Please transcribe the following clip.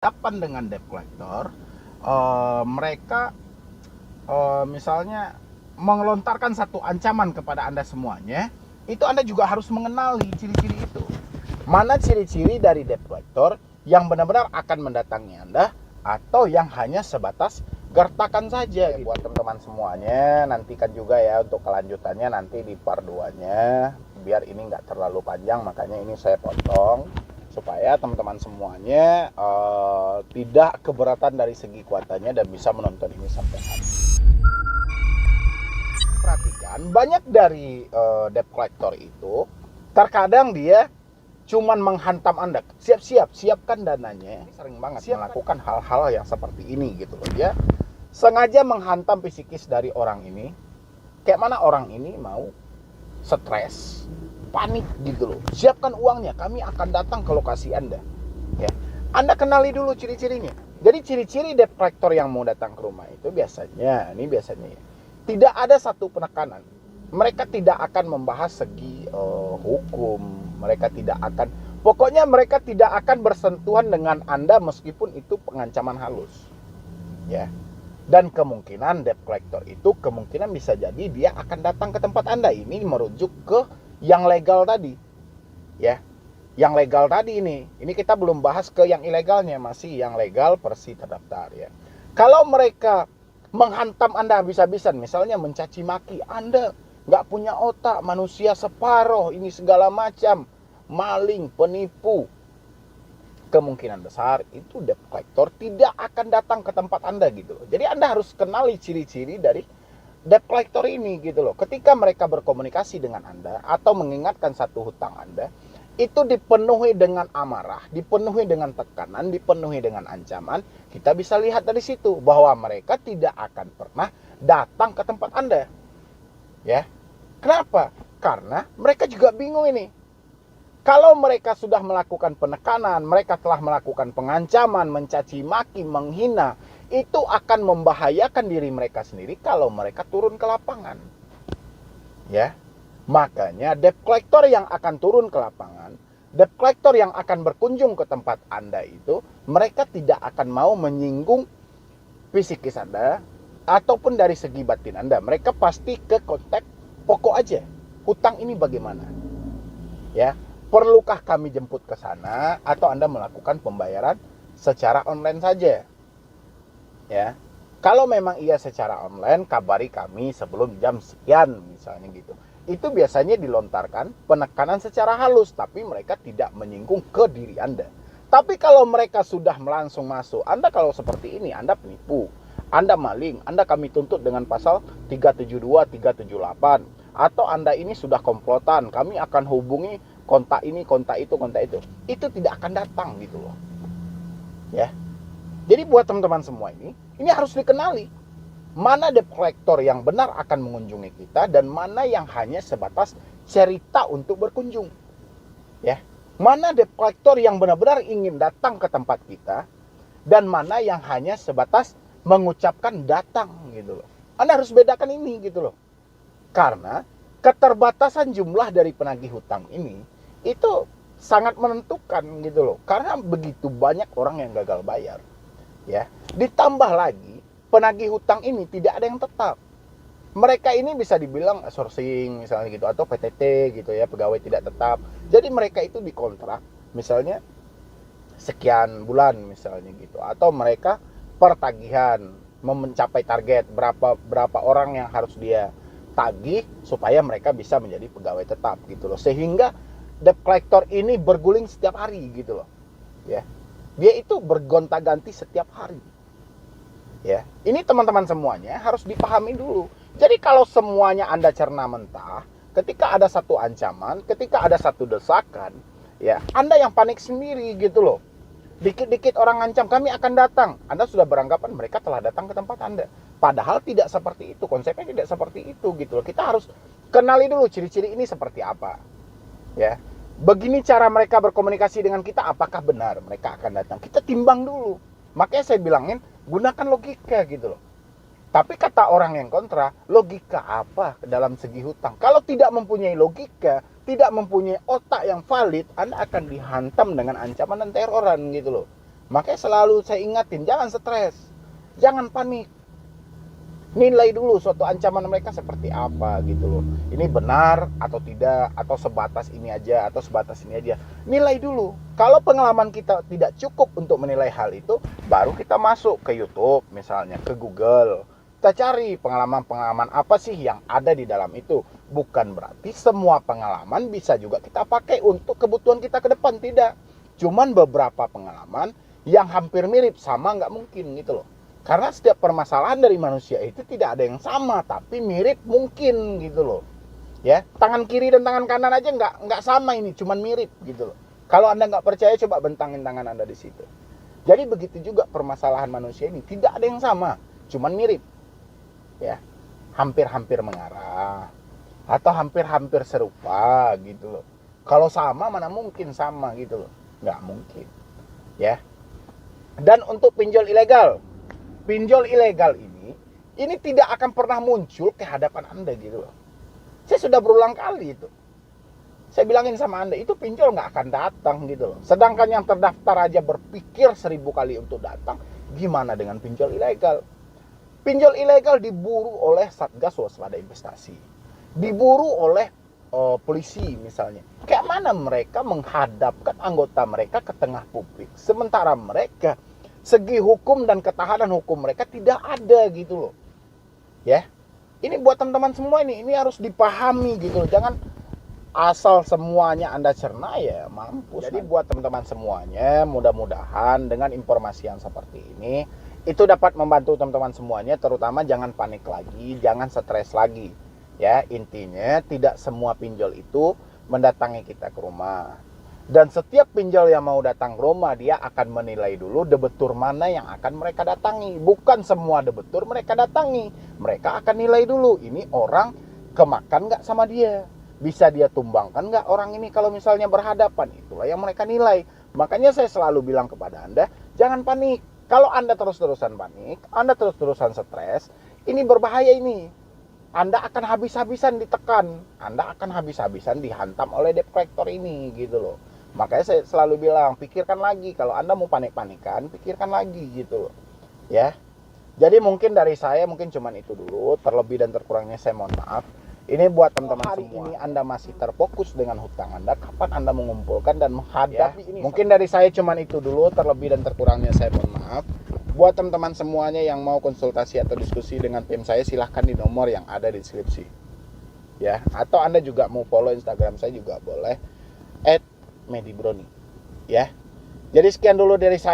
berhadapan dengan debt collector, mereka misalnya melontarkan satu ancaman kepada Anda semuanya, itu Anda juga harus mengenali ciri-ciri itu. Mana ciri-ciri dari debt collector yang benar-benar akan mendatangi Anda atau yang hanya sebatas gertakan saja. Buat teman-teman semuanya, nantikan juga ya untuk kelanjutannya nanti di part 2-nya. Biar ini nggak terlalu panjang, makanya ini saya potong supaya teman-teman semuanya tidak keberatan dari segi kuotanya dan bisa menonton ini sampai habis. Perhatikan, banyak dari debt collector itu terkadang dia cuman menghantam Anda, siapkan dananya. Ini sering banget melakukan hal-hal yang seperti ini gitu loh. Dia sengaja menghantam psikis dari orang ini, kayak mana orang ini mau stres, panik gitu loh. Siapkan uangnya, kami akan datang ke lokasi Anda. Ya. Anda kenali dulu ciri-cirinya. Jadi ciri-ciri debt collector yang mau datang ke rumah itu biasanya ya, tidak ada satu penekanan. Mereka tidak akan membahas segi hukum. Mereka tidak akan, pokoknya mereka tidak akan bersentuhan dengan Anda meskipun itu pengancaman halus. Ya. Dan kemungkinan debt collector itu kemungkinan bisa jadi dia akan datang ke tempat Anda. Ini merujuk ke yang legal tadi. Ya. Yang legal tadi ini kita belum bahas ke yang ilegalnya, masih yang legal versi terdaftar ya. Kalau mereka menghantam Anda habis-habisan, misalnya mencaci maki, Anda nggak punya otak, manusia separoh, ini segala macam, maling, penipu, kemungkinan besar itu debt collector tidak akan datang ke tempat Anda gitu loh. Jadi Anda harus kenali ciri-ciri dari debt collector ini gitu loh. Ketika mereka berkomunikasi dengan Anda atau mengingatkan satu hutang Anda, itu dipenuhi dengan amarah, dipenuhi dengan tekanan, dipenuhi dengan ancaman. Kita bisa lihat dari situ bahwa mereka tidak akan pernah datang ke tempat Anda. Ya. Kenapa? Karena mereka juga bingung ini. Kalau mereka sudah melakukan penekanan, mereka telah melakukan pengancaman, mencaci maki, menghina, itu akan membahayakan diri mereka sendiri kalau mereka turun ke lapangan. Ya. Makanya debt collector yang akan turun ke lapangan, debt collector yang akan berkunjung ke tempat Anda itu, mereka tidak akan mau menyinggung psikis Anda ataupun dari segi batin Anda. Mereka pasti ke konteks pokok aja. Hutang ini bagaimana? Ya. Perlukah kami jemput ke sana atau Anda melakukan pembayaran secara online saja? Ya. Kalau memang iya secara online, kabari kami sebelum jam sekian misalnya gitu. Itu biasanya dilontarkan penekanan secara halus, tapi mereka tidak menyinggung ke diri Anda. Tapi kalau mereka sudah langsung masuk, Anda kalau seperti ini, Anda penipu, Anda maling, Anda kami tuntut dengan pasal 372, 378. Atau Anda ini sudah komplotan, kami akan hubungi kontak ini, kontak itu, kontak itu. Itu tidak akan datang gitu loh. Ya. Jadi buat teman-teman semua ini harus dikenali. Mana debt collector yang benar akan mengunjungi kita dan mana yang hanya sebatas cerita untuk berkunjung. Ya. Mana debt collector yang benar-benar ingin datang ke tempat kita dan mana yang hanya sebatas mengucapkan datang gitu loh. Anda harus bedakan ini gitu loh. Karena keterbatasan jumlah dari penagih hutang ini itu sangat menentukan gitu loh. Karena begitu banyak orang yang gagal bayar. Ya. Ditambah lagi penagih hutang ini tidak ada yang tetap. Mereka ini bisa dibilang sourcing misalnya gitu atau PTT gitu ya, pegawai tidak tetap. Jadi mereka itu dikontrak misalnya sekian bulan misalnya gitu, atau mereka per tagihan mencapai target berapa orang yang harus dia tagih supaya mereka bisa menjadi pegawai tetap gitu loh. Sehingga debt collector ini berguling setiap hari gitu loh. Ya. Dia itu bergonta-ganti setiap hari. Ya, ini teman-teman semuanya harus dipahami dulu. Jadi kalau semuanya Anda cerna mentah, ketika ada satu ancaman, ketika ada satu desakan, ya, Anda yang panik sendiri gitu loh. Dikit-dikit orang ngancam kami akan datang, Anda sudah beranggapan mereka telah datang ke tempat Anda. Padahal tidak seperti itu, konsepnya tidak seperti itu gitu loh. Kita harus kenali dulu ciri-ciri ini seperti apa. Ya. Begini cara mereka berkomunikasi dengan kita, apakah benar mereka akan datang? Kita timbang dulu. Makanya saya bilangin, gunakan logika gitu loh. Tapi kata orang yang kontra, logika apa dalam segi hutang? Kalau tidak mempunyai logika, tidak mempunyai otak yang valid, Anda akan dihantam dengan ancaman dan teroran gitu loh. Makanya selalu saya ingatin, jangan stres, jangan panik. Nilai dulu suatu ancaman mereka seperti apa gitu loh. Ini benar atau tidak, atau sebatas ini aja, atau sebatas ini aja. Nilai dulu. Kalau pengalaman kita tidak cukup untuk menilai hal itu, baru kita masuk ke YouTube misalnya, ke Google. Kita cari pengalaman-pengalaman apa sih yang ada di dalam itu. Bukan berarti semua pengalaman bisa juga kita pakai untuk kebutuhan kita ke depan, tidak. Cuman beberapa pengalaman yang hampir mirip sama nggak mungkin gitu loh. Karena setiap permasalahan dari manusia itu tidak ada yang sama, tapi mirip mungkin gitu loh. Ya, tangan kiri dan tangan kanan aja nggak sama ini, cuman mirip gitu loh. Kalau Anda nggak percaya, coba bentangin tangan Anda di situ. Jadi begitu juga permasalahan manusia ini, tidak ada yang sama, cuman mirip. Ya, hampir-hampir mengarah atau hampir-hampir serupa gitu loh. Kalau sama, mana mungkin sama gitu loh, nggak mungkin. Ya. Dan untuk pinjol ilegal ini tidak akan pernah muncul ke hadapan Anda gitu loh. Saya sudah berulang kali itu. Saya bilangin sama Anda, itu pinjol nggak akan datang gitu loh. Sedangkan yang terdaftar aja berpikir 1000 kali untuk datang, gimana dengan pinjol ilegal? Pinjol ilegal diburu oleh Satgas Waspada Investasi, diburu oleh polisi misalnya. Kayak mana mereka menghadapkan anggota mereka ke tengah publik, sementara mereka segi hukum dan ketahanan hukum mereka tidak ada gitu loh. Ya. Ini buat teman-teman semua ini harus dipahami gitu loh. Jangan asal semuanya Anda cerna ya mampus. Jadi buat teman-teman semuanya, mudah-mudahan dengan informasi yang seperti ini itu dapat membantu teman-teman semuanya, terutama jangan panik lagi, jangan stres lagi. Ya, intinya tidak semua pinjol itu mendatangi kita ke rumah. Dan setiap pinjol yang mau datang ke rumah, dia akan menilai dulu debetur mana yang akan mereka datangi. Bukan semua debetur mereka datangi. Mereka akan nilai dulu, ini orang kemakan nggak sama dia. Bisa dia tumbangkan nggak orang ini kalau misalnya berhadapan. Itulah yang mereka nilai. Makanya saya selalu bilang kepada Anda, jangan panik. Kalau Anda terus-terusan panik, Anda terus-terusan stres, ini berbahaya ini. Anda akan habis-habisan ditekan. Anda akan habis-habisan dihantam oleh debt collector ini gitu loh. Makanya saya selalu bilang, pikirkan lagi. Kalau Anda mau panik-panikan, pikirkan lagi gitu loh. Ya. Jadi mungkin dari saya mungkin cuman itu dulu. Terlebih dan terkurangnya saya mohon maaf. Ini buat teman-teman semua. Hari ini Anda masih terfokus dengan hutang Anda, kapan Anda mengumpulkan dan menghadapi ini? Mungkin dari saya cuman itu dulu. Terlebih dan terkurangnya saya mohon maaf. Buat teman-teman semuanya yang mau konsultasi atau diskusi dengan tim saya, silahkan di nomor yang ada di deskripsi. Ya. Atau Anda juga mau follow Instagram saya juga boleh. @medibroni. Ya. Jadi sekian dulu dari saya.